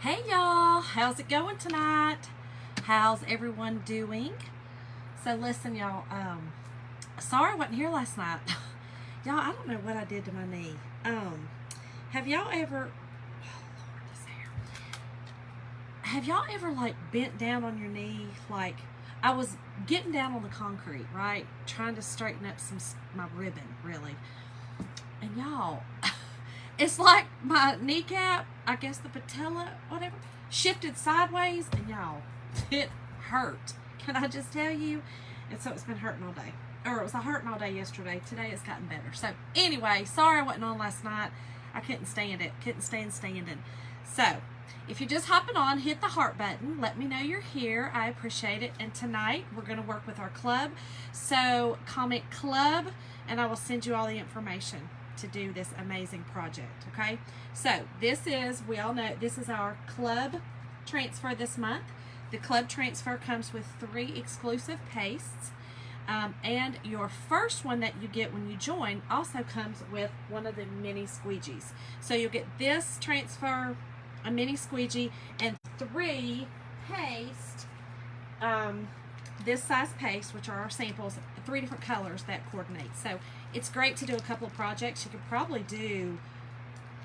Hey y'all, how's it going tonight? How's everyone doing? So listen y'all, sorry I wasn't here last night. Y'all, I don't know what I did to my knee. Have y'all ever, oh Lord, this hair. Have y'all ever like bent down on your knee? Like I was getting down on the concrete, right? Trying to straighten up my ribbon, really. And y'all, it's like my kneecap, I guess the patella, whatever, shifted sideways, and y'all, it hurt. Can I just tell you? And so it's been hurting all day. Or it was hurting all day yesterday. Today it's gotten better. So anyway, sorry I wasn't on last night. I couldn't stand it. Couldn't stand standing. So if you're just hopping on, hit the heart button. Let me know you're here. I appreciate it. And tonight we're going to work with our club. So comment club, and I will send you all the information to do this amazing project. Okay, so this is, we all know, this is our club transfer this month. The club transfer comes with 3 exclusive pastes, and your first one that you get when you join also comes with one of the mini squeegees. So you'll get this transfer, a mini squeegee, and 3 paste, this size paste, which are our samples, 3 different colors that coordinate. So it's great to do a couple of projects. You could probably do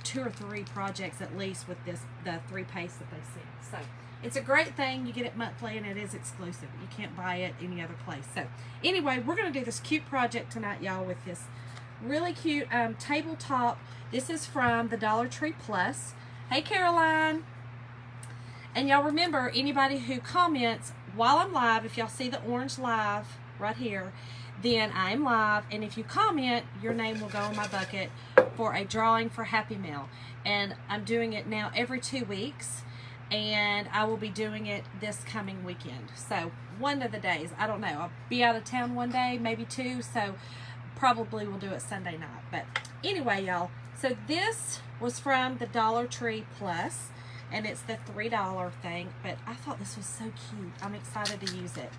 2 or 3 projects at least with the 3 pastes that they send. So it's a great thing. You get it monthly, and it is exclusive. You can't buy it any other place. So anyway, we're going to do this cute project tonight, y'all, with this really cute tabletop. This is from the Dollar Tree Plus. Hey, Caroline. And y'all remember, anybody who comments while I'm live, if y'all see the orange live right here, then I am live, and if you comment, your name will go in my bucket for a drawing for Happy Mail. And I'm doing it now every 2 weeks, and I will be doing it this coming weekend. So one of the days, I don't know, I'll be out of town one day, maybe 2, so probably we'll do it Sunday night. But anyway, y'all, so this was from the Dollar Tree Plus, and it's the $3 thing, but I thought this was so cute. I'm excited to use it.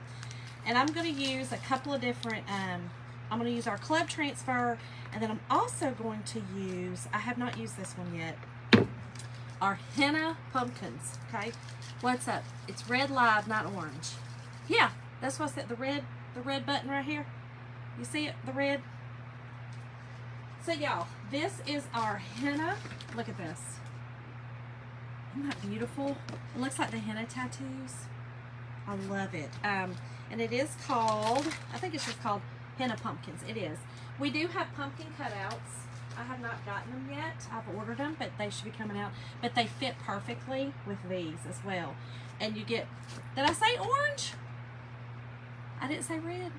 And I'm going to use a couple of different, I'm going to use our club transfer, and then I'm also going to use, I have not used this one yet, our henna pumpkins, okay? What's up? It's red live, not orange. Yeah, that's what's that, the red button right here. You see it, the red? So y'all, this is our henna. Look at this. Isn't that beautiful? It looks like the henna tattoos. I love it. And it is called, I think it's just called henna pumpkins. It is. We do have pumpkin cutouts. I have not gotten them yet. I've ordered them, but they should be coming out. But they fit perfectly with these as well. And you get, did I say orange? I didn't say red.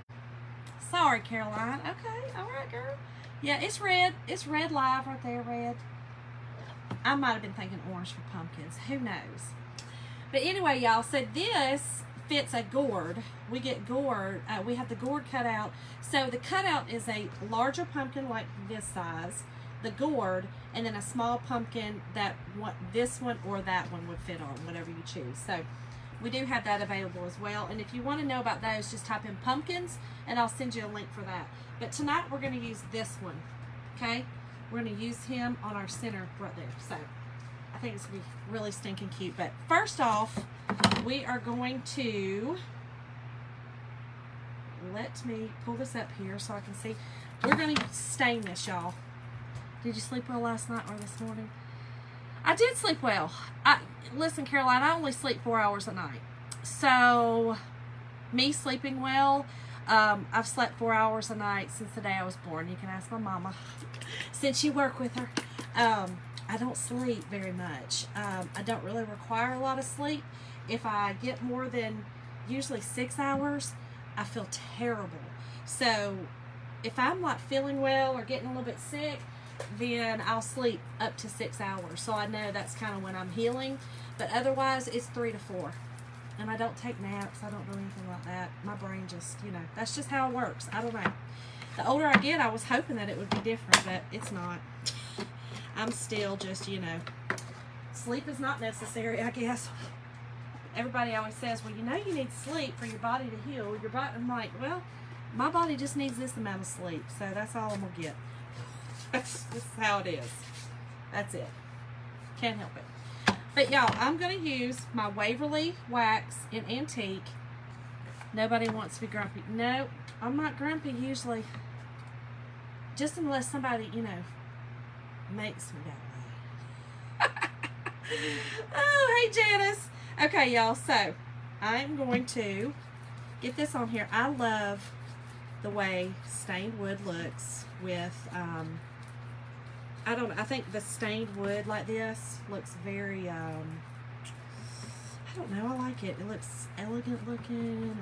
Sorry, Caroline. Okay, all right, girl. Yeah, it's red. It's red live right there, red. I might have been thinking orange for pumpkins. Who knows? But anyway, y'all, so this fits a gourd. We get gourd. We have the gourd cut out. So the cutout is a larger pumpkin like this size, the gourd, and then a small pumpkin that this one or that one would fit on, whatever you choose. So we do have that available as well. And if you want to know about those, just type in pumpkins, and I'll send you a link for that. But tonight we're going to use this one, okay? We're going to use him on our center right there. So I think it's going to be really stinking cute. But first off, we are going to, let me pull this up here so I can see. We're going to stain this, y'all. Did you sleep well last night or this morning? I did sleep well. Listen, Caroline, I only sleep 4 hours a night. So, me sleeping well, I've slept 4 hours a night since the day I was born. You can ask my mama, since you work with her. I don't sleep very much. I don't really require a lot of sleep. If I get more than usually 6 hours, I feel terrible. So if I'm not feeling well or getting a little bit sick, then I'll sleep up to 6 hours. So I know that's kind of when I'm healing. But otherwise, it's 3 to 4. And I don't take naps. I don't do anything like that. My brain just, you know, that's just how it works. I don't know. The older I get, I was hoping that it would be different, but it's not. I'm still just, you know, sleep is not necessary, I guess. Everybody always says, well, you know, you need sleep for your body to heal. Your body, I'm like, well, my body just needs this amount of sleep, so that's all I'm going to get. That's how it is. That's it. Can't help it. But y'all, I'm going to use my Waverly wax in Antique. Nobody wants to be grumpy. No, I'm not grumpy usually. Just unless somebody, you know, makes me that way. Oh, hey Janice. Okay, y'all, so I'm going to get this on here. I love the way stained wood looks with, I think the stained wood like this looks very, I don't know, I like it. It looks elegant looking.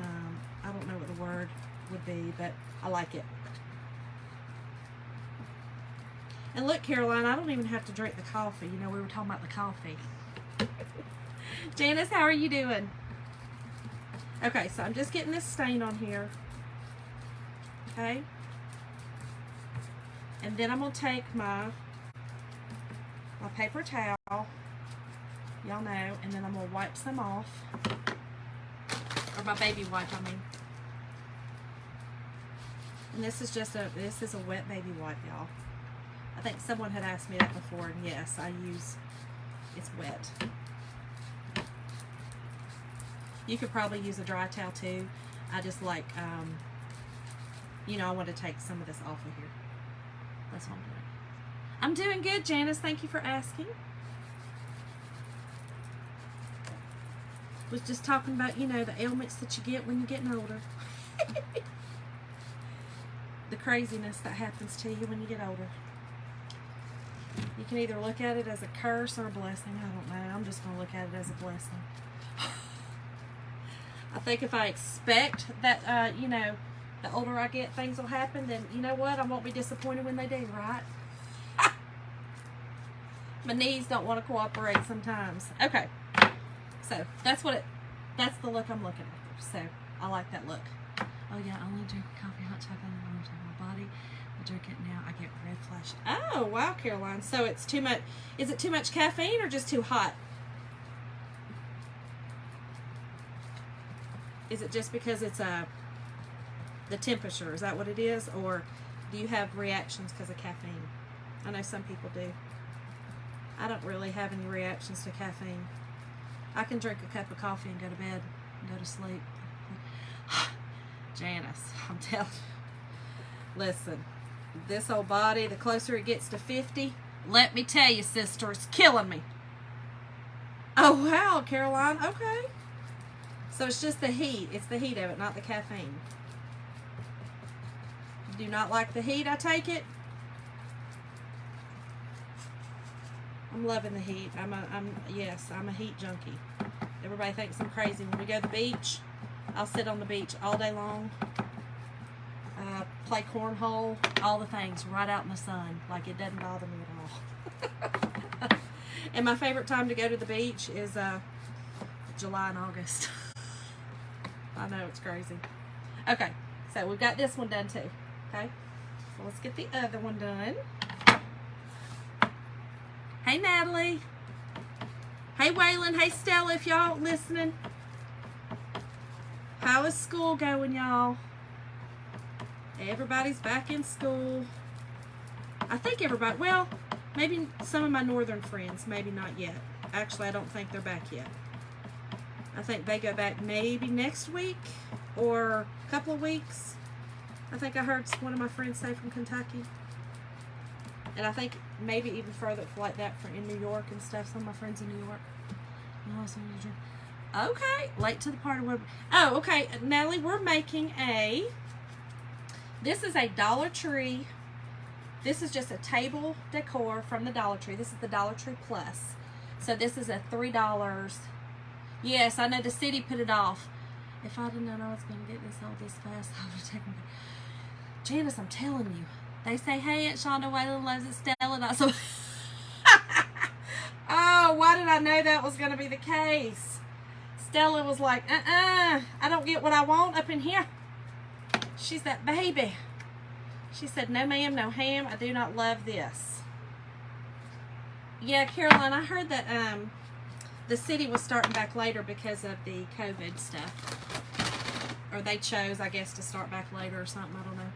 I don't know what the word would be, but I like it. And look, Caroline, I don't even have to drink the coffee. You know, we were talking about the coffee. Janice, how are you doing? Okay, so I'm just getting this stain on here. Okay. And then I'm going to take my paper towel. Y'all know. And then I'm going to wipe some off. Or my baby wipe, I mean. And this is just this is a wet baby wipe, y'all. I think someone had asked me that before, and yes, it's wet. You could probably use a dry towel too. I just like, you know, I want to take some of this off of here. That's what I'm doing. I'm doing good, Janice. Thank you for asking. Was just talking about, you know, the ailments that you get when you're getting older. The craziness that happens to you when you get older. You can either look at it as a curse or a blessing. I don't know. I'm just going to look at it as a blessing. I think if I expect that, you know, the older I get, things will happen, then you know what? I won't be disappointed when they do, right? My knees don't want to cooperate sometimes. Okay. So, that's the look I'm looking at. So, I like that look. Oh, yeah, I only drink coffee, hot chocolate, and I want my body. I drink it now. I get red flash. Oh, wow, Caroline. So, it's too much. Is it too much caffeine or just too hot? Is it just because it's the temperature? Is that what it is? Or do you have reactions because of caffeine? I know some people do. I don't really have any reactions to caffeine. I can drink a cup of coffee and go to bed and go to sleep. Janice, I'm telling you. Listen, this old body, the closer it gets to 50, let me tell you, sister, it's killing me. Oh, wow, Caroline. Okay. So it's just the heat. It's the heat of it, not the caffeine. You do not like the heat, I take it? I'm loving the heat. Yes, I'm a heat junkie. Everybody thinks I'm crazy. When we go to the beach, I'll sit on the beach all day long. Play cornhole, all the things right out in the sun. Like, it doesn't bother me at all. And my favorite time to go to the beach is July and August. I know, it's crazy. Okay, so we've got this one done too. Okay, so let's get the other one done. Hey, Natalie. Hey, Waylon. Hey, Stella, if y'all listening. How is school going, y'all? Everybody's back in school. I think everybody, well, maybe some of my northern friends, maybe not yet. Actually, I don't think they're back yet. I think they go back maybe next week or a couple of weeks. I think I heard one of my friends say from Kentucky. And I think maybe even further like that for in New York and stuff. Some of my friends in New York. Okay, late to the party. Oh, okay, Natalie, we're making this is a Dollar Tree. This is just a table decor from the Dollar Tree. This is the Dollar Tree Plus. So this is a $3. Yes, I know the city put it off. If I'd have known I was going to get this all this fast, I would have taken it. Janice, I'm telling you. They say, hey, Aunt Shonda, Waylon loves it, Stella. Not so. Oh, why did I know that was going to be the case? Stella was like, I don't get what I want up in here. She's that baby. She said, no ma'am, no ham. I do not love this. Yeah, Caroline, I heard that the city was starting back later because of the COVID stuff. Or they chose, I guess, to start back later or something. I don't know.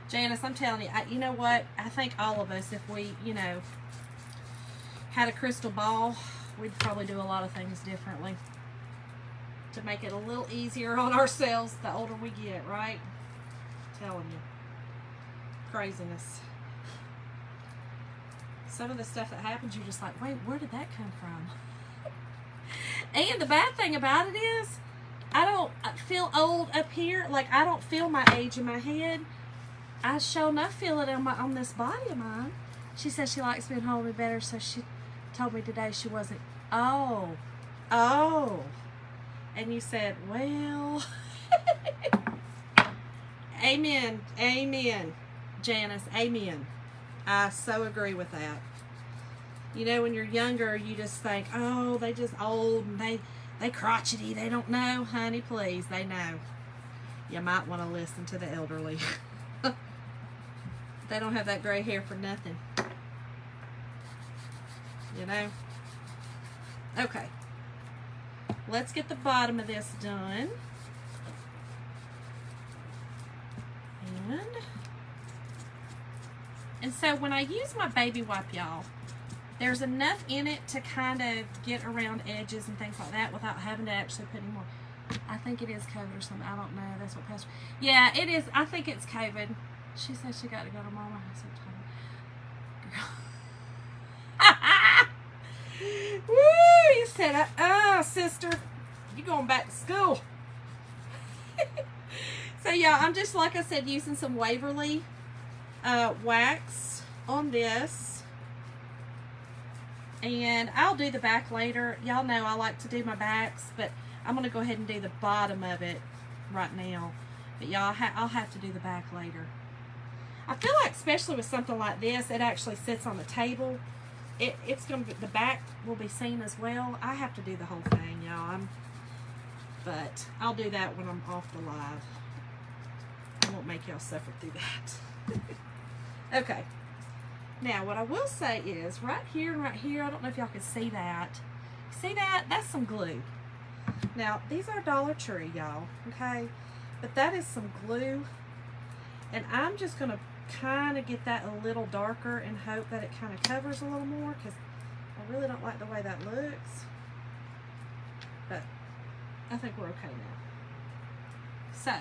Janice, I'm telling you, you know what? I think all of us, if we, you know, had a crystal ball, we'd probably do a lot of things differently to make it a little easier on ourselves the older we get, right? I'm telling you. Craziness. Some of the stuff that happens, you're just like, wait, where did that come from? And the bad thing about it is, I don't feel old up here. Like, I don't feel my age in my head. I sure enough feel it on this body of mine. She says she likes me and holding me better, so she told me today she wasn't. Oh. And you said, well. Amen. Janice, amen. I so agree with that. You know, when you're younger, you just think, oh, they just old and they crotchety. They don't know. Honey, please, they know. You might want to listen to the elderly. They don't have that gray hair for nothing. You know? Okay. Let's get the bottom of this done. And so when I use my baby wipe, y'all, there's enough in it to kind of get around edges and things like that without having to actually put any more. I think it is COVID or something. I don't know. That's what Pastor... Yeah, it is. I think it's COVID. She said she got to go to Mama. I said, girl. Woo! You said, sister, you going back to school. So, yeah, I'm just, like I said, using some Waverly wax on this. And I'll do the back later. Y'all know I like to do my backs, but I'm going to go ahead and do the bottom of it right now. But y'all, I'll have to do the back later. I feel like, especially with something like this, it actually sits on the table. It's going to be, the back will be seen as well. I have to do the whole thing, y'all. But I'll do that when I'm off the live. I won't make y'all suffer through that. Okay. Now, what I will say is, right here and right here, I don't know if y'all can see that. See that? That's some glue. Now, these are Dollar Tree, y'all, okay? But that is some glue. And I'm just going to kind of get that a little darker and hope that it kind of covers a little more, because I really don't like the way that looks. But I think we're okay now. So,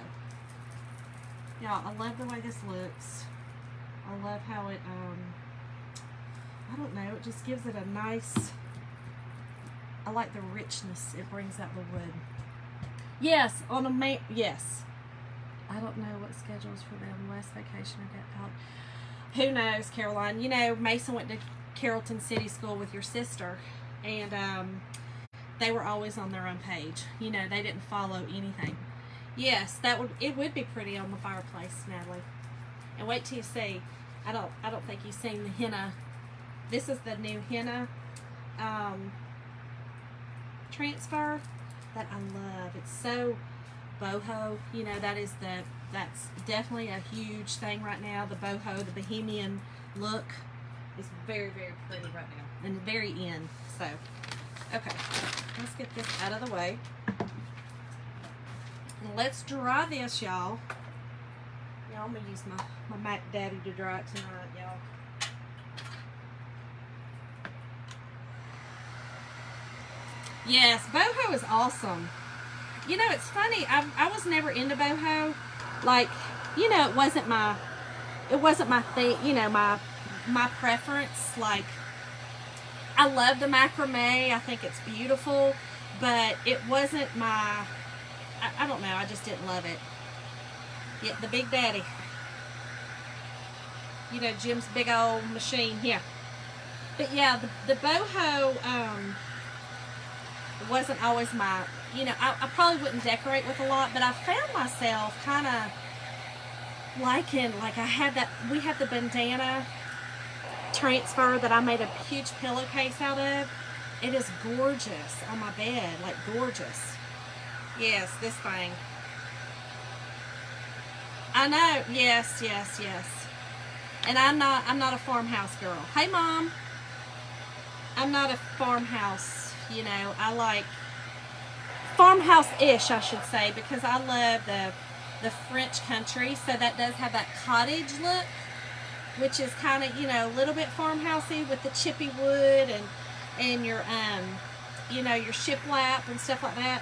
y'all, I love the way this looks. I love how it, I don't know, it just gives it a nice, I like the richness it brings out the wood. Yes, on a yes. I don't know what schedules for them, last vacation or get out. Who knows, Caroline? You know, Mason went to Carrollton City School with your sister, and they were always on their own page. You know, they didn't follow anything. Yes, it would be pretty on the fireplace, Natalie. And wait till you see. I don't think you've seen the henna. This is the new henna transfer that I love. It's so boho. You know, that's definitely a huge thing right now. The boho, the bohemian look is very, very pretty right now, and very in. So, okay, let's get this out of the way. And let's dry this, y'all. Y'all, I'm gonna use my Mac Daddy to dry it tonight, y'all. Yes, boho is awesome. You know, it's funny. I was never into boho. Like, you know, it wasn't my thing. You know, my preference. Like, I love the macrame. I think it's beautiful, but it wasn't my. I don't know. I just didn't love it. Yeah, the Big Daddy. You know, Jim's big old machine here. But yeah, the boho wasn't always my, you know, I probably wouldn't decorate with a lot, but I found myself kind of liking, like we had the bandana transfer that I made a huge pillowcase out of. It is gorgeous on my bed, like gorgeous. Yes, this thing. I know, yes. And I'm not a farmhouse girl. Hey, Mom. I'm not a farmhouse, you know. I like farmhouse-ish, I should say, because I love the French country, so that does have that cottage look. which is kind of, you know, a little bit farmhousey with the chippy wood and your you know, your shiplap and stuff like that.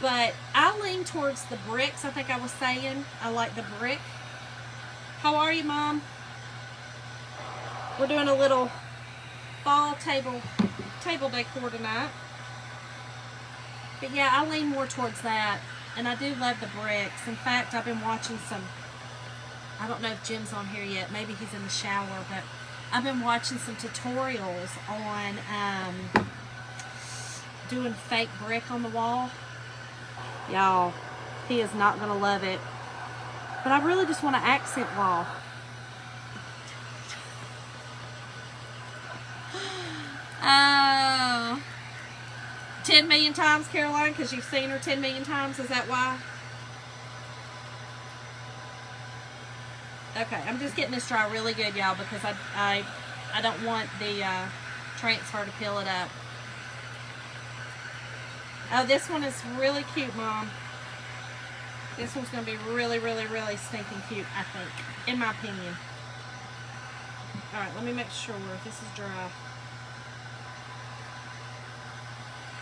But I lean towards the bricks. I think I was saying I like the brick. How are you, Mom? We're doing a little fall table decor tonight. But yeah, I lean more towards that. And I do love the bricks. In fact, I've been watching some, I don't know if Jim's on here yet. Maybe he's in the shower. But I've been watching some tutorials on doing fake brick on the wall. Y'all, he is not going to love it. But I really just want an accent wall. Oh, 10 million times, Caroline, because you've seen her 10 million times. Is that why? Okay, I'm just getting this dry really good, y'all, because I don't want the transfer to peel it up. Oh, this one is really cute, Mom. This one's going to be really, really, really stinking cute, I think, in my opinion. All right, let me make sure this is dry.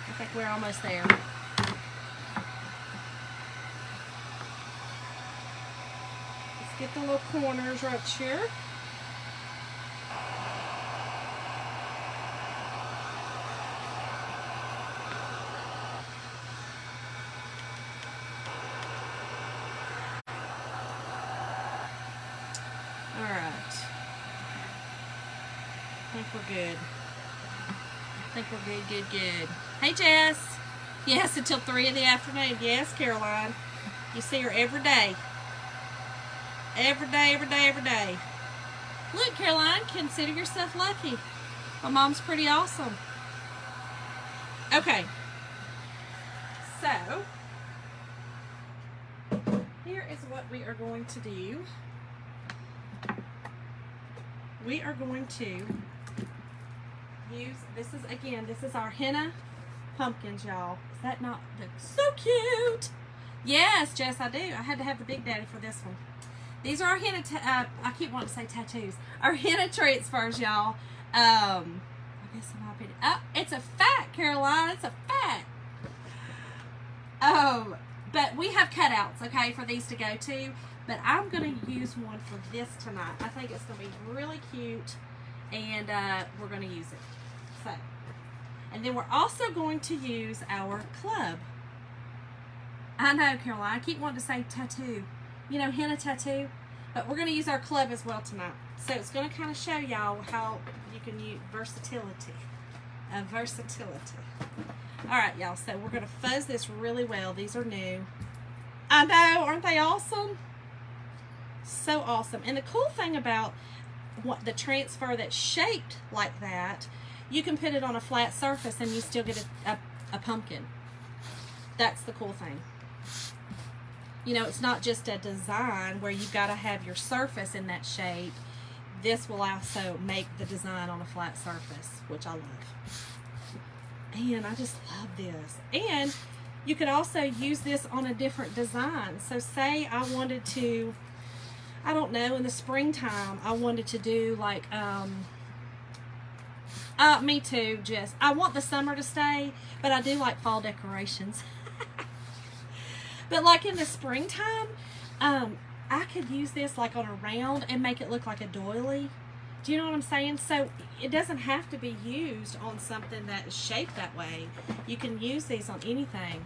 I think we're almost there. Let's get the little corners right here. All right. I think we're good. I think we're good, good. Hey, Jess. Yes, until 3 in the afternoon. Yes, Caroline. You see her every day. Every day, every day, every day. Look, Caroline, consider yourself lucky. My mom's pretty awesome. Okay. So, here is what we are going to do. We are going to use, this is our henna pumpkins, y'all. Is that not so cute? Yes, Jess, I do. I had to have the Big Daddy for this one. These are our henna, I keep wanting to say tattoos. Our henna transfers, y'all. I guess in my opinion. Oh, it's a fact, Caroline. It's a fact. But we have cutouts, okay, for these to go to. But I'm going to use one for this tonight. I think it's going to be really cute. And we're going to use it. So, and then we're also going to use our club. I know, Caroline. I keep wanting to say tattoo. You know, henna tattoo. But we're going to use our club as well tonight. So it's going to kind of show y'all how you can use versatility. Versatility. Alright, y'all. So we're going to fuzz this really well. These are new. I know. Aren't they awesome? So awesome. And the cool thing about what the transfer that's shaped like that, you can put it on a flat surface and you still get a pumpkin. That's the cool thing. You know, it's not just a design where you've got to have your surface in that shape. This will also make the design on a flat surface, which I love. And I just love this. And you could also use this on a different design. So say I wanted to, I don't know, in the springtime, I wanted to do like, me too, Jess. I want the summer to stay, but I do like fall decorations. But like in the springtime, I could use this like on a round and make it look like a doily. Do you know what I'm saying? So it doesn't have to be used on something that is shaped that way. You can use these on anything.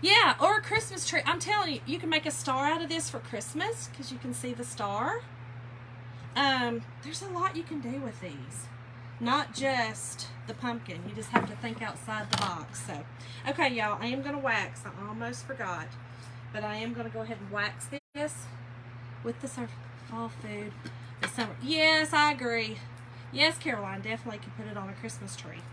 Yeah, or a Christmas tree. I'm telling you, you can make a star out of this for Christmas because you can see the star. There's a lot you can do with these. Not just the pumpkin. You just have to think outside the box. So, okay, y'all, I am going to wax. I almost forgot. But I am going to go ahead and wax this with the fall food. The summer. Yes, I agree. Yes, Caroline, definitely could put it on a Christmas tree.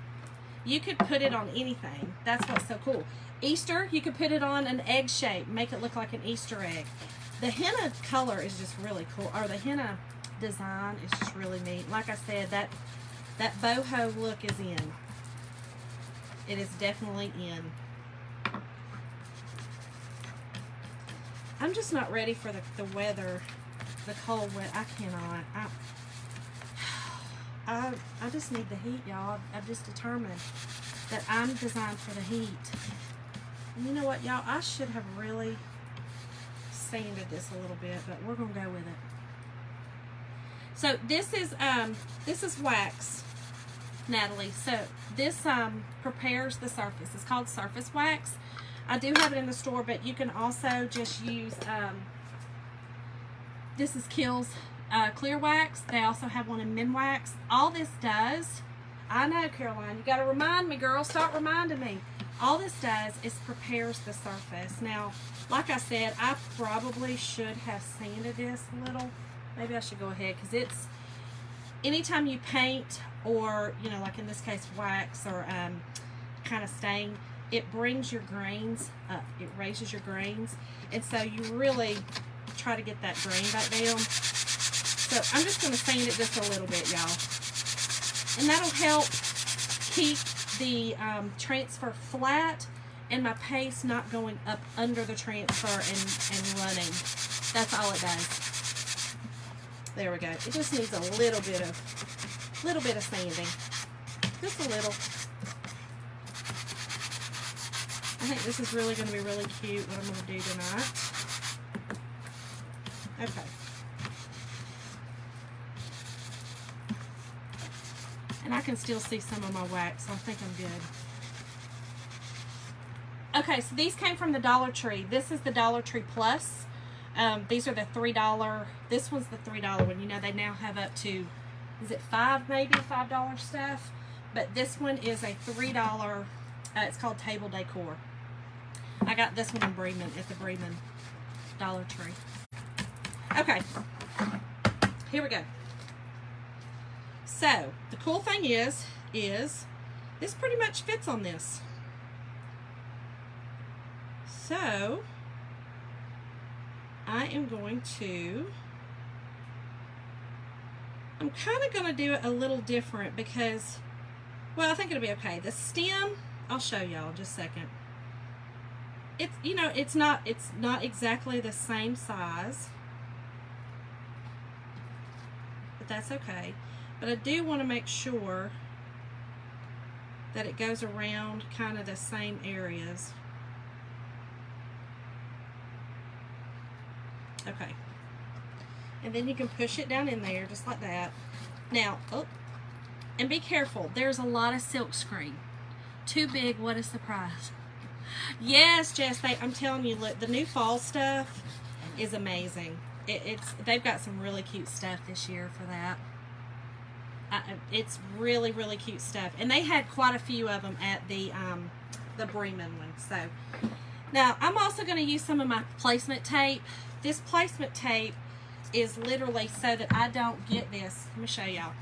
You could put it on anything. That's what's so cool. Easter, you could put it on an egg shape. Make it look like an Easter egg. The henna color is just really cool. Or the henna design is just really neat. Like I said, that boho look is in. It is definitely in. I'm just not ready for the weather the cold wet. I cannot. I just need the heat, y'all. I've just determined that I'm designed for the heat. And you know what, y'all? I should have really sanded this a little bit, but we're gonna go with it. So this is wax, Natalie. So this prepares the surface. It's called surface wax. I do have it in the store, but you can also just use this is Kiehl's clear wax. They also have one in Minwax. All this does, I know, Caroline, you got to remind me, girl. Start reminding me. All this does is prepares the surface. Now, like I said, I probably should have sanded this a little. Maybe I should go ahead, because it's, anytime you paint or, you know, like in this case, wax or kind of stain, it brings your grains up. It raises your grains. And so you really try to get that grain back down. So I'm just going to sand it just a little bit, y'all. And that'll help keep the transfer flat and my paste not going up under the transfer and running. That's all it does. There we go. It just needs a little bit of sanding. Just a little. I think this is really going to be really cute, what I'm going to do tonight. Okay. And I can still see some of my wax, so I think I'm good. Okay, so these came from the Dollar Tree. This is the Dollar Tree Plus. These are the $3. This one's the $3 one. You know, they now have up to, is it $5 stuff? But this one is a $3. It's called Table Decor. I got this one in Bremen, at the Bremen Dollar Tree. Okay, here we go. So, the cool thing is this pretty much fits on this. So, I am going to, I'm kind of going to do it a little different because, well, I think it'll be okay. The stem, I'll show y'all in just a second. It's, you know, it's not exactly the same size, but that's okay. But I do want to make sure that it goes around kind of the same areas. Okay. And then you can push it down in there just like that. Now, oh, and be careful. There's a lot of silk screen. Too big, what a surprise. Yes, Jess, I'm telling you, look, the new fall stuff is amazing. They've got some really cute stuff this year for that. It's really, really cute stuff. And they had quite a few of them at the Bremen one. So, now, I'm also going to use some of my placement tape. This placement tape is literally so that I don't get this. Let me show y'all.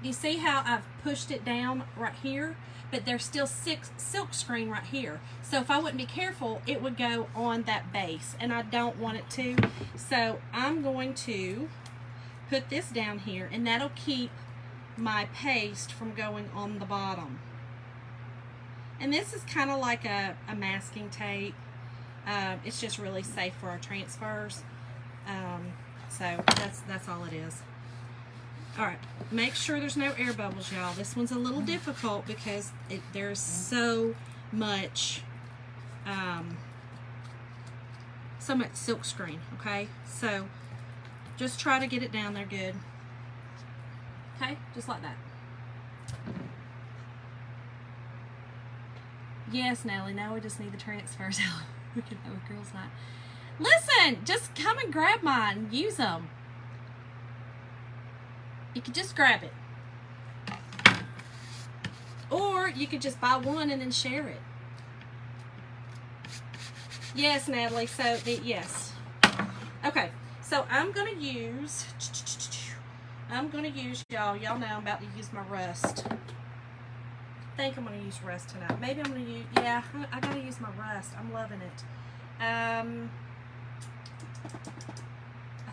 You see how I've pushed it down right here? But there's still silk screen right here. So if I wouldn't be careful, it would go on that base. And I don't want it to. So I'm going to put this down here. And that'll keep my paste from going on the bottom. And this is kind of like a masking tape. It's just really safe for our transfers. So that's all it is. Alright, make sure there's no air bubbles, y'all. This one's a little difficult because there's so much silk screen, okay? So just try to get it down there good. Okay, just like that. Yes, Nellie, now we just need the transfers out. We can have a girls' night. Listen, just come and grab mine. Use them. You could just grab it. Or you could just buy one and then share it. Yes, Natalie, so, yes. Okay, so I'm going to use, y'all know I'm about to use my rust. I think I'm going to use rust tonight. Maybe I'm going to use, yeah, I got to use my rust. I'm loving it. I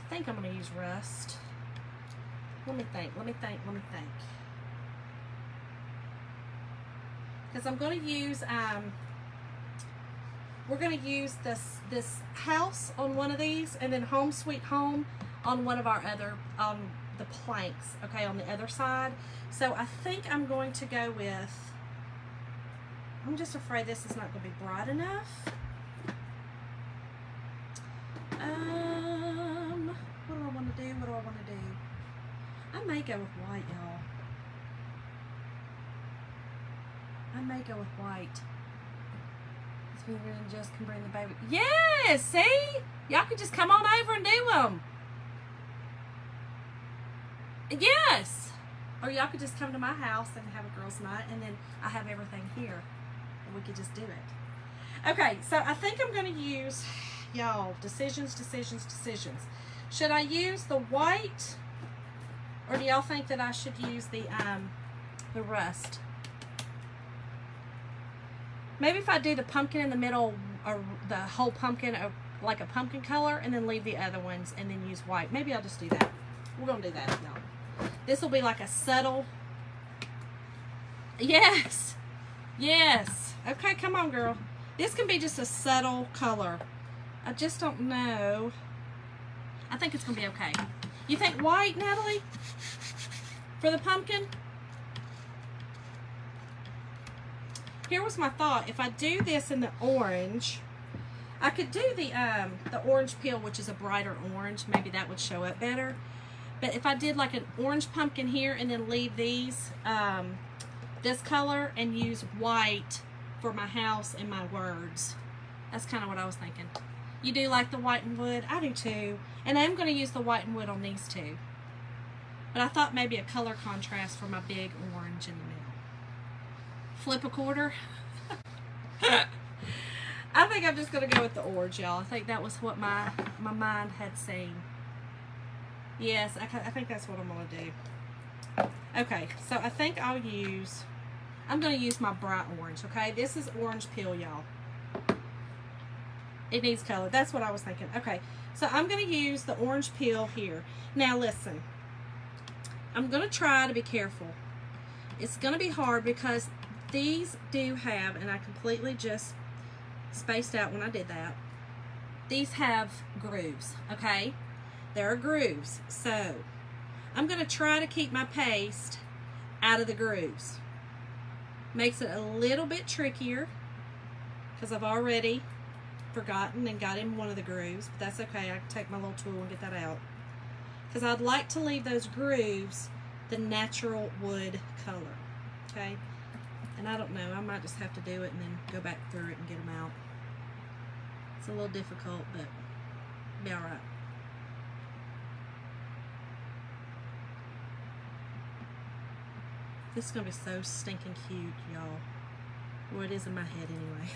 think I'm going to use rust. Let me think. Because I'm going to use, we're going to use this house on one of these, and then Home Sweet Home on one of our other, the planks, okay, on the other side. So I think I'm going to go with, I'm just afraid this is not going to be bright enough. What do I want to do? What do I want to do? I may go with white, y'all. I may go with white. This finger and just can bring the baby. Yes, see? Y'all can just come on over and do them. Yes. Or y'all could just come to my house and have a girls' night, and then I have everything here, and we could just do it. Okay, so I think I'm going to use, y'all, decisions. Should I use the white, or do y'all think that I should use the rust? Maybe if I do the pumpkin in the middle, or the whole pumpkin, like a pumpkin color, and then leave the other ones, and then use white. Maybe I'll just do that. We're going to do that, y'all. This will be like a subtle, yes, okay, come on, girl. This can be just a subtle color. I just don't know. I think it's going to be okay. You think white, Natalie, for the pumpkin? Here was my thought. If I do this in the orange, I could do the orange peel, which is a brighter orange. Maybe that would show up better. But if I did like an orange pumpkin here and then leave these, this color, and use white for my house and my words. That's kind of what I was thinking. You do like the white and wood? I do too. And I'm going to use the white and wood on these two. But I thought maybe a color contrast for my big orange in the middle. Flip a quarter. I think I'm just going to go with the orange, y'all. I think that was what my mind had seen. Yes, I think that's what I'm going to do. Okay, so I think I'm going to use my bright orange, okay? This is orange peel, y'all. It needs color. That's what I was thinking. Okay, so I'm going to use the orange peel here. Now, listen. I'm going to try to be careful. It's going to be hard because these do have, and I completely just spaced out when I did that, these have grooves, okay? There are grooves, so I'm going to try to keep my paste out of the grooves. Makes it a little bit trickier because I've already forgotten and got in one of the grooves, but that's okay. I can take my little tool and get that out because I'd like to leave those grooves the natural wood color, okay? And I don't know, I might just have to do it and then go back through it and get them out. It's a little difficult, but it'll be all right. This is going to be so stinking cute, y'all. Well, it is in my head anyway.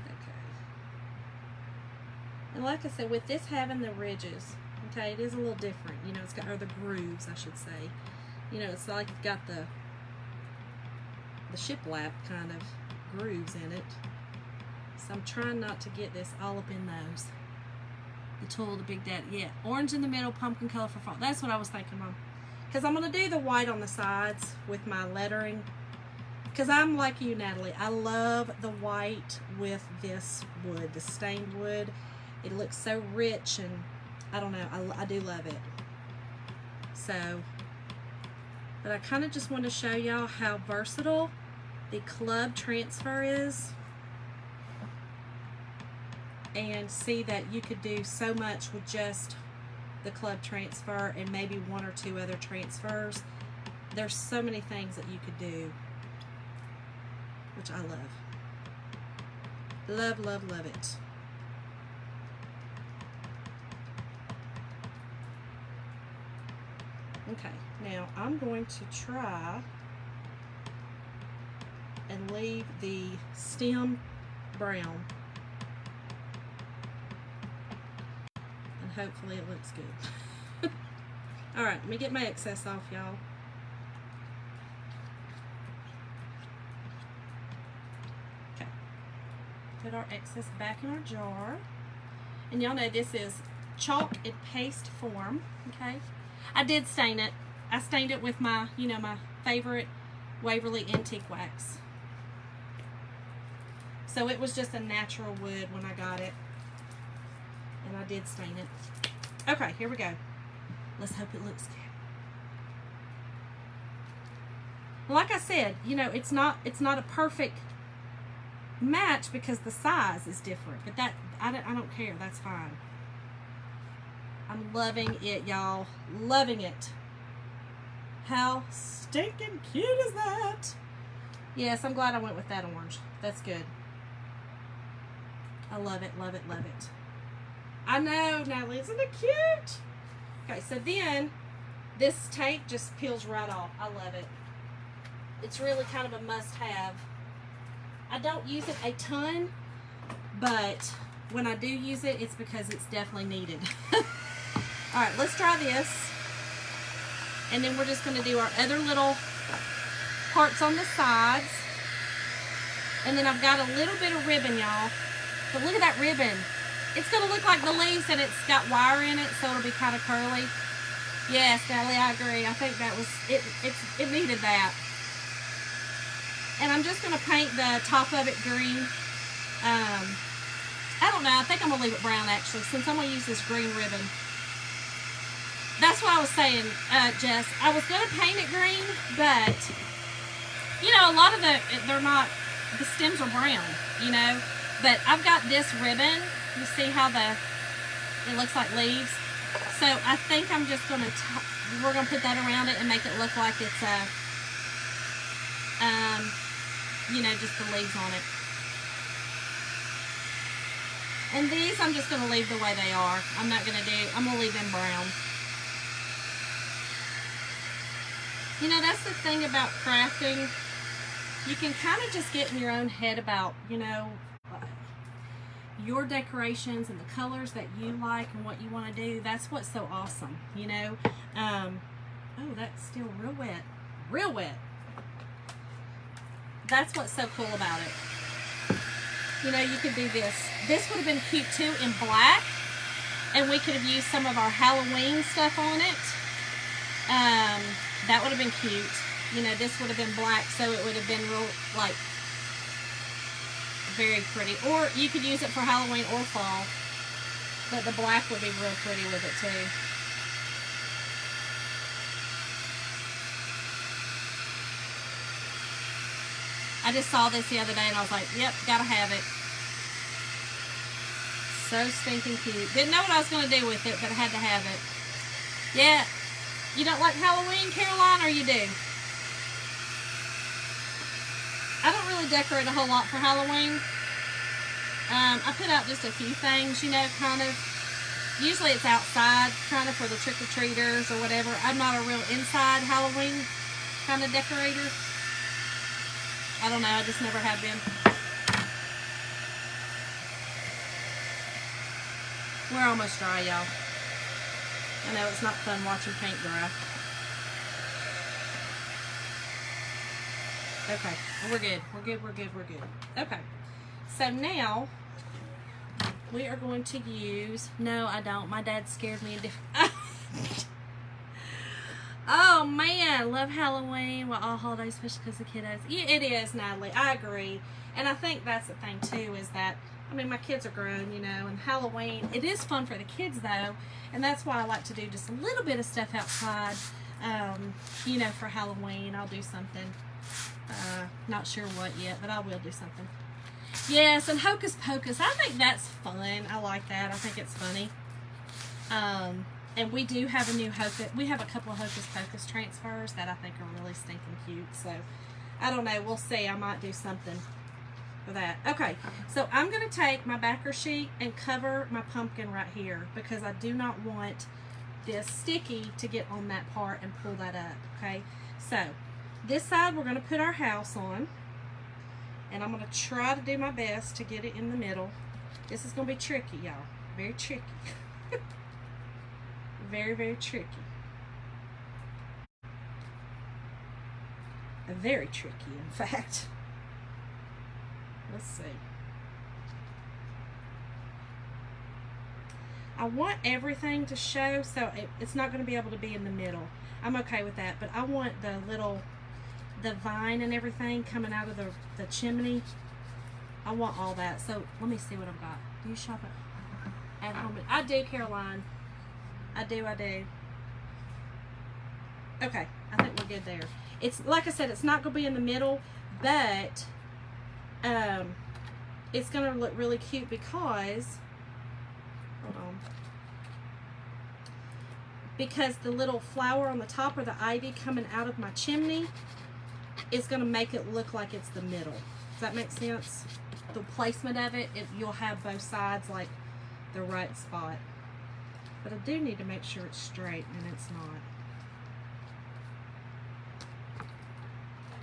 Okay. And like I said, with this having the ridges, okay, it is a little different. You know, it's got, or the grooves, I should say. You know, it's like it's got the shiplap kind of grooves in it. So I'm trying not to get this all up in those. The tool, the Big Daddy. Yeah, orange in the middle, pumpkin color for fall. That's what I was thinking, Mom. Because I'm going to do the white on the sides with my lettering. Because I'm like you, Natalie. I love the white with this wood, the stained wood. It looks so rich, and I don't know. I do love it. So, but I kind of just want to show y'all how versatile the club transfer is. And see that you could do so much with just the club transfer and maybe one or two other transfers. There's so many things that you could do, which I love. Love, love, love it. Okay, now I'm going to try and leave the stem brown. Hopefully it looks good. Alright, let me get my excess off, y'all. Okay. Put our excess back in our jar. And y'all know this is chalk and paste form. Okay. I did stain it. I stained it with my, you know, my favorite Waverly Antique Wax. So it was just a natural wood when I got it. And I did stain it. Okay, here we go. Let's hope it looks good. Like I said, you know, it's not a perfect match because the size is different. But that, I don't care. That's fine. I'm loving it, y'all. Loving it. How stinking cute is that? Yes, I'm glad I went with that orange. That's good. I love it, love it, love it. I know, Natalie, isn't it cute? Okay, so then this tape just peels right off. I love it. It's really kind of a must-have. I don't use it a ton, but when I do use it, it's because it's definitely needed. All right, let's try this. And then we're just going to do our other little parts on the sides. And then I've got a little bit of ribbon, y'all. But look at that ribbon. It's going to look like the leaves and it's got wire in it, so it'll be kind of curly. Yes, Natalie, I agree. I think that was, it needed that. And I'm just going to paint the top of it green. I don't know. I think I'm going to leave it brown, actually, since I'm going to use this green ribbon. That's what I was saying, Jess. I was going to paint it green, but, you know, a lot of they're not, the stems are brown, you know. But I've got this ribbon. You see how it looks like leaves? So I think I'm just going to, we're going to put that around it and make it look like it's you know, just the leaves on it. And these I'm just going to leave the way they are. I'm going to leave them brown. You know, that's the thing about crafting. You can kind of just get in your own head about, you know, your decorations and the colors that you like and what you want to do. That's what's so awesome, you know. Oh, that's still real wet. Real wet. That's what's so cool about it. You know, you could do this. This would have been cute too in black. And we could have used some of our Halloween stuff on it. That would have been cute. You know, this would have been black, so it would have been real, like, very pretty. Or you could use it for Halloween or fall. But the black would be real pretty with it too. I just saw this the other day and I was like, yep, gotta have it. So stinking cute. Didn't know what I was going to do with it, but I had to have it. Yeah. You don't like Halloween, Caroline, or you do? I don't really decorate a whole lot for Halloween. I put out just a few things, you know, kind of. Usually it's outside, kind of for the trick-or-treaters or whatever. I'm not a real inside Halloween kind of decorator. I don't know, I just never have been. We're almost dry, y'all. I know it's not fun watching paint dry. Okay, we're good. We're good, we're good, we're good. Okay, so now we are going to use, no, I don't. My dad scared me. Oh, man, I love Halloween. Well, all holidays, especially because the kiddos. Yeah, it is, Natalie. I agree. And I think that's the thing, too, is that, I mean, my kids are grown, you know, and Halloween, it is fun for the kids, though. And that's why I like to do just a little bit of stuff outside, you know, for Halloween. I'll do something. Not sure what yet, but I will do something. Yes, and Hocus Pocus. I think that's fun. I like that. I think it's funny. And we do have a new Hocus. We have a couple of Hocus Pocus transfers that I think are really stinking cute. So, I don't know. We'll see. I might do something for that. Okay, so I'm going to take my backer sheet and cover my pumpkin right here because I do not want this sticky to get on that part and pull that up. Okay, so this side we're going to put our house on. And I'm going to try to do my best to get it in the middle. This is going to be tricky, y'all. Very tricky. Very, very tricky. Very tricky, in fact. Let's see. I want everything to show, so it's not going to be able to be in the middle. I'm okay with that, but I want the vine and everything coming out of the chimney. I want all that. So let me see what I've got. Do you shop at at home. I do, Caroline. I do. Okay, I think we're good there. It's like I said, it's not going to be in the middle, but it's going to look really cute because, hold on, because the little flower on the top or the ivy coming out of my chimney is going to make it look like it's the middle. Does that make sense? The placement of it, you'll have both sides like the right spot. But I do need to make sure it's straight, and it's not.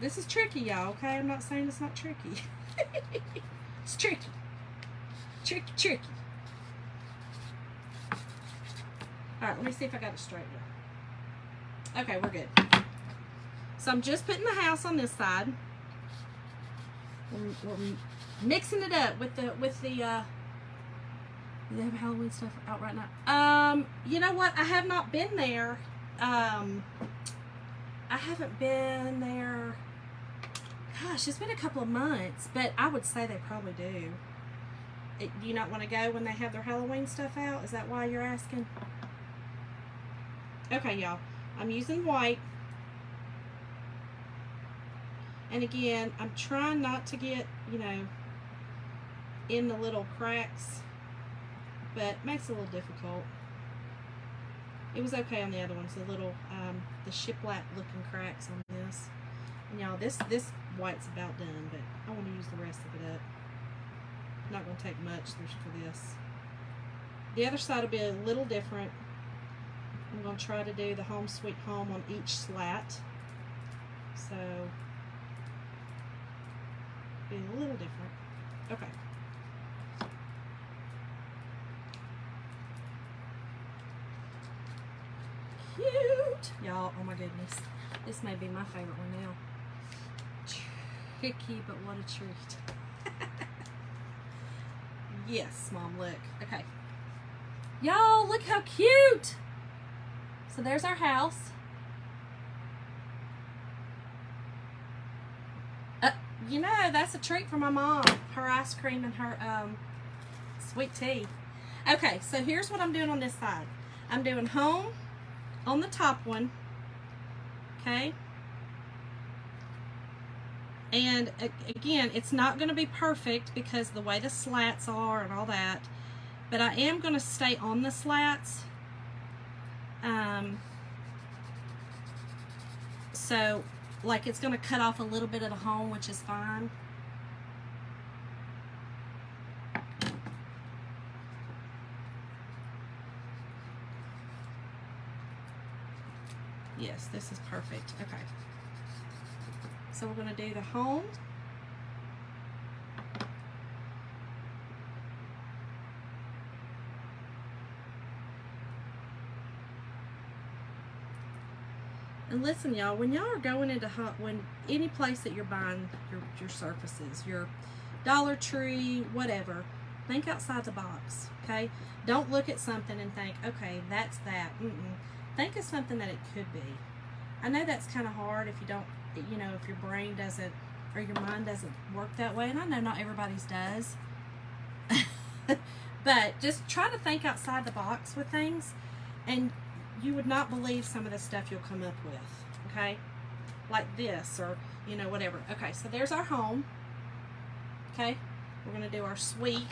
This is tricky, y'all, okay? I'm not saying it's not tricky. It's tricky. Tricky. Alright, let me see if I got it straight here. Okay, we're good. So I'm just putting the house on this side. We're mixing it up with the do they have Halloween stuff out right now? You know what? I have not been there. I haven't been there. Gosh, it's been a couple of months, but I would say they probably do. Do you not want to go when they have their Halloween stuff out? Is that why you're asking? Okay, y'all. I'm using white. And again, I'm trying not to get, you know, in the little cracks, but it makes it a little difficult. It was okay on the other ones, the little, the shiplap looking cracks on this. And y'all, this white's about done, but I want to use the rest of it up. Not going to take much for this. The other side will be a little different. I'm going to try to do the Home Sweet Home on each slat. So, be a little different. Okay. Cute! Y'all, oh my goodness. This may be my favorite one now. Tricky, but what a treat. Yes, Mom, look. Okay. Y'all, look how cute! So there's our house. You know, that's a treat for my mom. Her ice cream and her sweet tea. Okay, so here's what I'm doing on this side. I'm doing home on the top one. Okay. And again, it's not going to be perfect because the way the slats are and all that. But I am going to stay on the slats. So, like, it's going to cut off a little bit of the home, which is fine. Yes, this is perfect. Okay. So we're going to do the home. And listen, y'all, when y'all are going into any place that you're buying your surfaces, your Dollar Tree, whatever, think outside the box, okay? Don't look at something and think, okay, that's that. Think of something that it could be. I know that's kind of hard if you don't, you know, if your brain doesn't, or your mind doesn't work that way, and I know not everybody's does. But just try to think outside the box with things, and you would not believe some of the stuff you'll come up with, okay? Like this, or, you know, whatever. Okay, so there's our home. Okay, we're going to do our suite.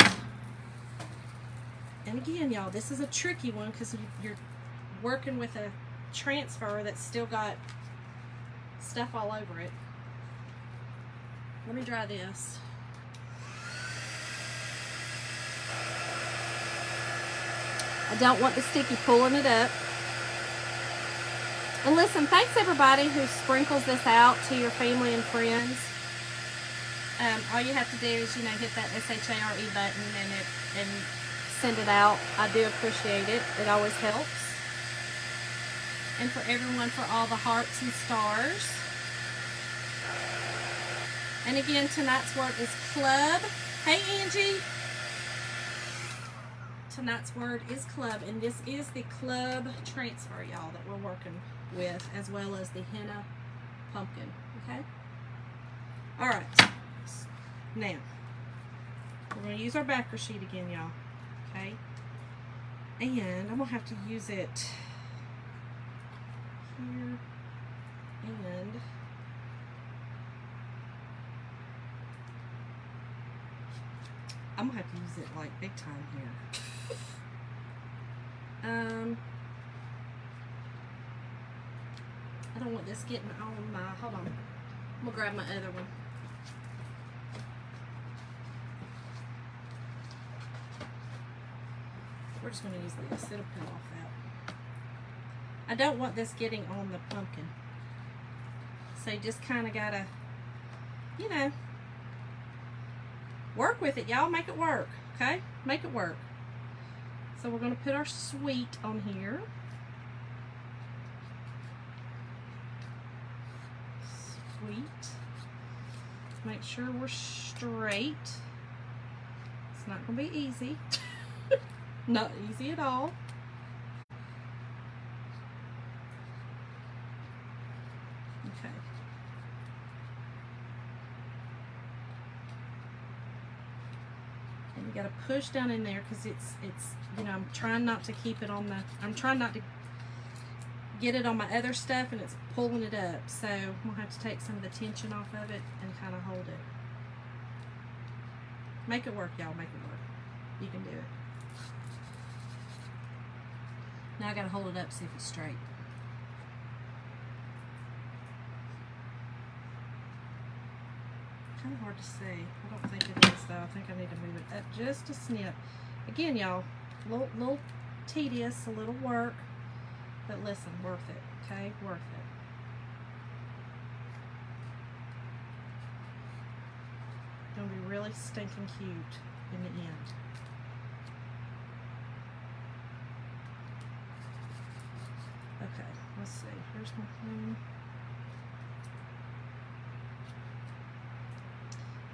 And again, y'all, this is a tricky one because you're working with a transfer that's still got stuff all over it. Let me dry this. I don't want the sticky pulling it up. And listen, thanks everybody who sprinkles this out to your family and friends. All you have to do is, you know, hit that SHARE button and send it out. I do appreciate it. It always helps. And for everyone, for all the hearts and stars. And again, tonight's word is club. Hey, Angie. Tonight's word is club, and this is the club transfer, y'all, that we're working with, as well as the henna pumpkin, okay? All right, now, we're going to use our backer sheet again, y'all, okay? And I'm gonna have to use it here and I'm gonna have to use it like big time here. I don't want this getting on my, hold on. I'm gonna grab my other one. We're just gonna use this, it'll peel off that. I don't want this getting on the pumpkin. So you just kinda gotta, you know, work with it, y'all. Make it work, okay? Make it work. So we're going to put our sweet on here. Sweet. Make sure we're straight. It's not going to be easy. Not easy at all. Okay. And you got to push down in there because it's you know, I'm trying not to keep it on the, I'm trying not to get it on my other stuff and it's pulling it up. So I'm going to have to take some of the tension off of it and kind of hold it. Make it work, y'all. Make it work. You can do it. Now I got to hold it up, see if it's straight. Kind of hard to see. I don't think it is though. I think I need to move it up just a snip. Again, y'all, little tedious, a little work, but listen, worth it. Okay, worth it. Gonna be really stinking cute in the end. Okay, let's see. Here's my thing.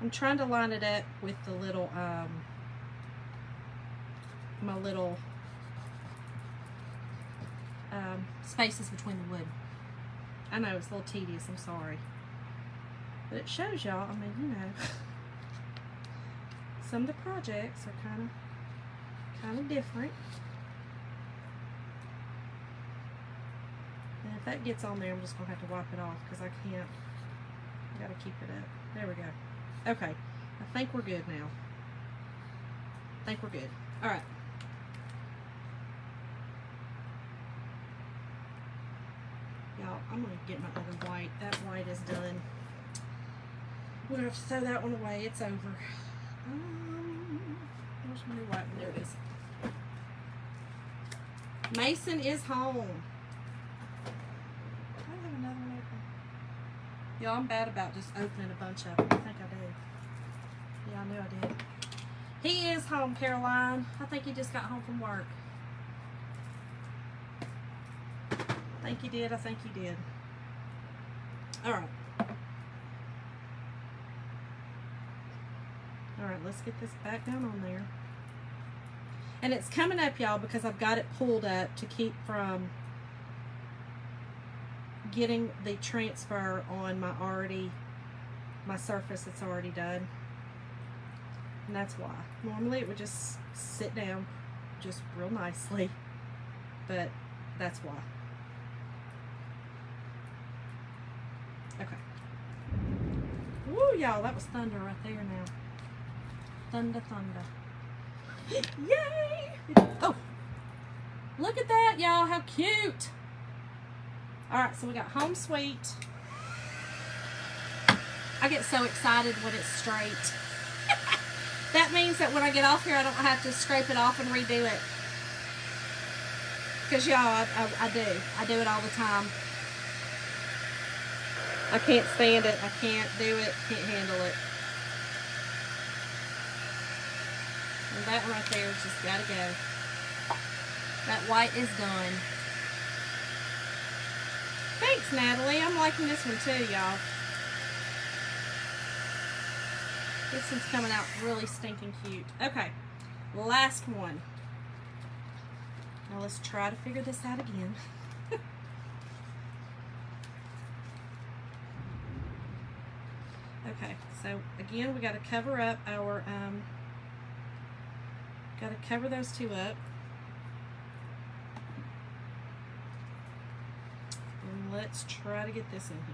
I'm trying to line it up with the little, my little spaces between the wood. I know it's a little tedious, I'm sorry. But it shows y'all, I mean, you know, some of the projects are kind of different. And if that gets on there, I'm just going to have to wipe it off because I can't. I got to keep it up. There we go. Okay. I think we're good now. I think we're good. All right. Y'all, I'm going to get my other white. That white is done. We're going to have to throw that one away. It's over. Where's my white? There it is. Mason is home. Y'all, I'm bad about just opening a bunch of them. I think I do. Yeah, I knew I did. He is home, Caroline. I think he just got home from work. I think he did. I think he did. All right. All right, let's get this back down on there. And it's coming up, y'all, because I've got it pulled up to keep from getting the transfer on my surface that's already done. And that's why. Normally it would just sit down just real nicely, but that's why. Okay. Woo, y'all, that was thunder right there now. Thunder, thunder. Yay! Oh, look at that, y'all, how cute. Alright, so we got home sweet. I get so excited when it's straight. That means that when I get off here, I don't have to scrape it off and redo it. Because, y'all, I do. I do it all the time. I can't stand it. I can't do it. Can't handle it. And that right there has just got to go. That white is done. Thanks, Natalie. I'm liking this one too, y'all. This one's coming out really stinking cute. Okay, last one. Now let's try to figure this out again. Okay, so again, we got to cover up our, got to cover those two up. let's try to get this in here.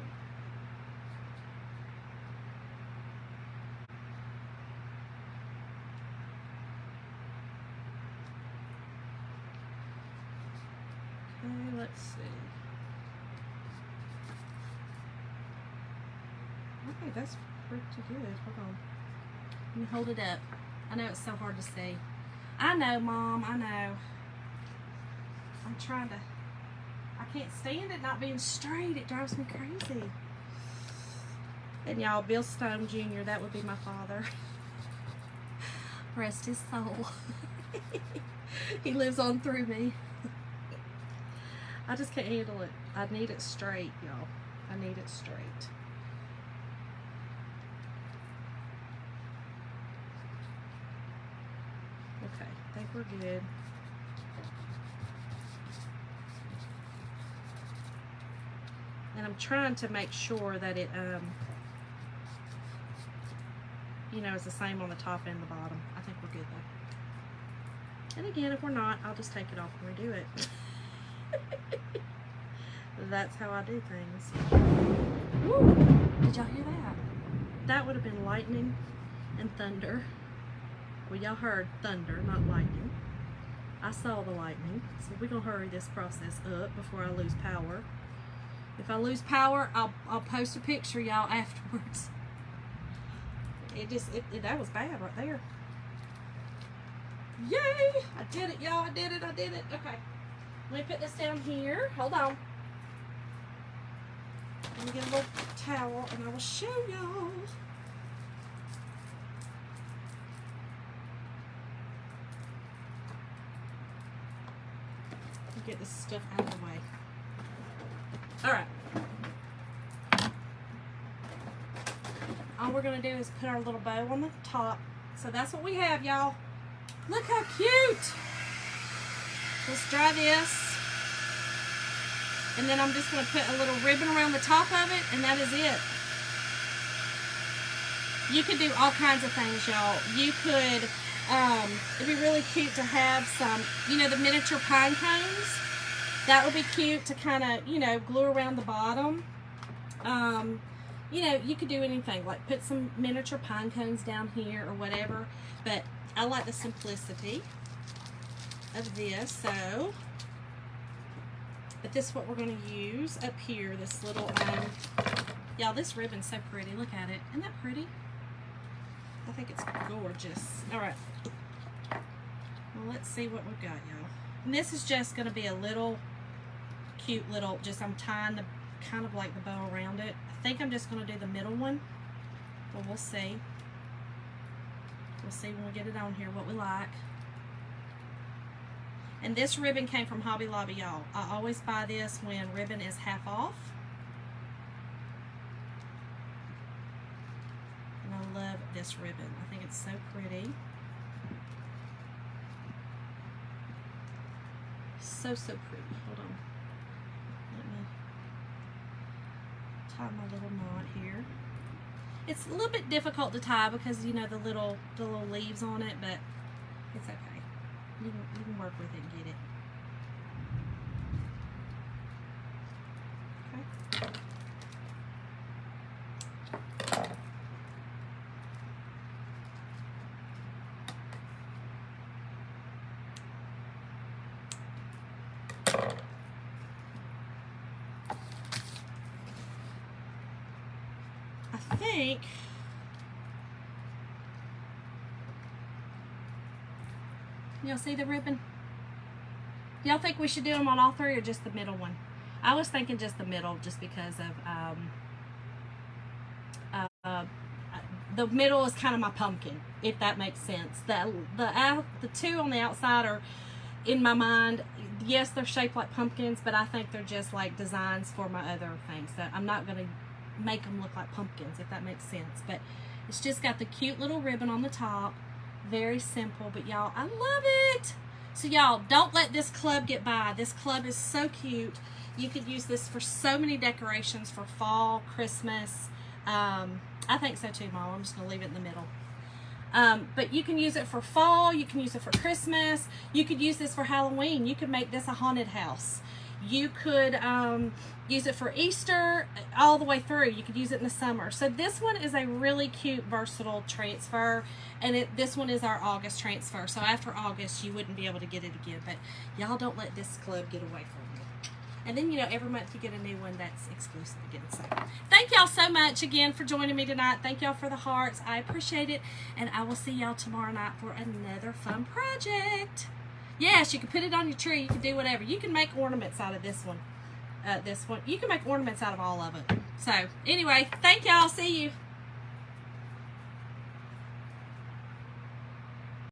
Okay, let's see. Okay, that's pretty good. Hold on. Let me hold it up. I know it's so hard to see. I know, Mom, I know. I'm trying to, I can't stand it not being straight. It drives me crazy. And y'all, Bill Stone Jr., that would be my father. Rest his soul. He lives on through me. I just can't handle it. I need it straight, y'all. I need it straight. Okay, I think we're good. And I'm trying to make sure that it, you know, is the same on the top and the bottom. I think we're good though. And again, if we're not, I'll just take it off and redo it. That's how I do things. Woo! Did y'all hear that? That would have been lightning and thunder. Well, y'all heard thunder, not lightning. I saw the lightning, so we're gonna hurry this process up before I lose power. If I lose power, I'll post a picture, y'all, afterwards. That was bad right there. Yay! I did it, y'all. I did it. Okay. Let me put this down here. Hold on. Let me get a little towel and I will show y'all. Get this stuff out of the way. Alright. All we're going to do is put our little bow on the top. So that's what we have, y'all. Look how cute! Let's dry this. And then I'm just going to put a little ribbon around the top of it, and that is it. You could do all kinds of things, y'all. You could, it'd be really cute to have some, you know, the miniature pine cones. That would be cute to kind of, you know, glue around the bottom. You know, you could do anything, like put some miniature pine cones down here or whatever. But I like the simplicity of this, so. But this is what we're going to use up here, this little, y'all, this ribbon's so pretty. Look at it. Isn't that pretty? I think it's gorgeous. All right. Well, let's see what we've got, y'all. And this is just going to be a little cute little, just I'm tying the kind of like the bow around it. I think I'm just going to do the middle one. Well, we'll see. We'll see when we get it on here what we like. And this ribbon came from Hobby Lobby, y'all. I always buy this when ribbon is half off. And I love this ribbon. I think it's so pretty. So, so pretty. Hold on. Let me tie my little knot here. It's a little bit difficult to tie because, you know, the little leaves on it, but it's okay. You can work with it and get it. Okay. I think y'all see the ribbon? Y'all think we should do them on all three or just the middle one? I was thinking just the middle just because of the middle is kind of my pumpkin, if that makes sense. The two on the outside are, in my mind, yes, they're shaped like pumpkins, but I think they're just like designs for my other things. So I'm not going to make them look like pumpkins, if that makes sense. But it's just got the cute little ribbon on the top. Very simple, but y'all, I love it. So y'all, don't let this club get by. This club is so cute. You could use this for so many decorations for fall, Christmas. I think so too, Mom. I'm just going to leave it in the middle. But you can use it for fall. You can use it for Christmas. You could use this for Halloween. You could make this a haunted house. You could use it for Easter all the way through. You could use it in the summer. So this one is a really cute, versatile transfer. And this one is our August transfer. So after August, you wouldn't be able to get it again. But y'all don't let this club get away from you. And then, you know, every month you get a new one that's exclusive again. So thank y'all so much again for joining me tonight. Thank y'all for the hearts. I appreciate it. And I will see y'all tomorrow night for another fun project. Yes, you can put it on your tree. You can do whatever. You can make ornaments out of this one. You can make ornaments out of all of it. So, anyway, thank y'all. See you.